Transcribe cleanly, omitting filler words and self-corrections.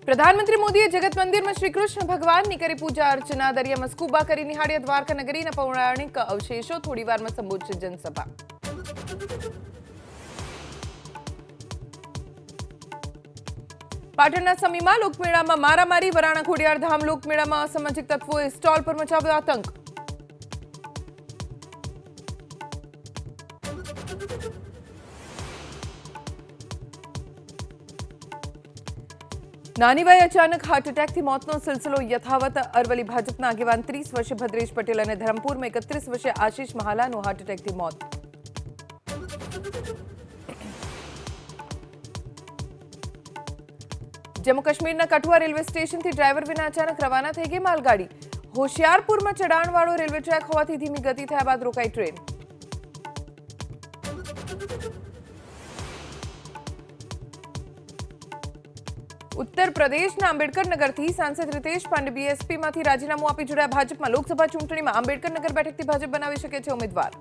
प्रधानमंत्री मोदीए जगत मंदिर में श्रीकृष्ण भगवान की करी पूजा अर्चना। दरिया में स्कूबा करी निहाळ्या द्वारका नगरी पौराणिक अवशेषों। थोड़ी वार में संबोधित जनसभा। पाटणना समीमा लोकमेळा में मारामारी। वराणा खोडियार धाम लोकमेळा में असामाजिक तत्वों स्टॉल पर मचाव्यो आतंक। नानी वये अचानक हार्ट एटेक थी मौतनो सिलसिलो यथावत। अरवली भाजपना आगेवान 30 वर्षीय भद्रेश पटेल और धरमपुर में 31 वर्षीय आशीष महालानु हार्ट एटेक थी मौत। जम्मू कश्मीर कठुआ रेलवे स्टेशन थी ड्राइवर विना अचानक रवाना थई गई मालगाड़ी। होशियारपुर में चढ़ाणवाळो रेलवे ट्रेक होवाथी धीमी गति थया बाद रोकाई ट्रेन। उत्तर प्रदेशना आंबेडकर नगर थी सांसद रितेश पांडे बीएसपी मांथी राजीनामું આપી જોડાયા ભાજપમાં। લોકસભા ચૂંટણીમાં આંબેડકર નગર બેઠકથી ભાજપ બનાવી શકે છે ઉમેદવાર।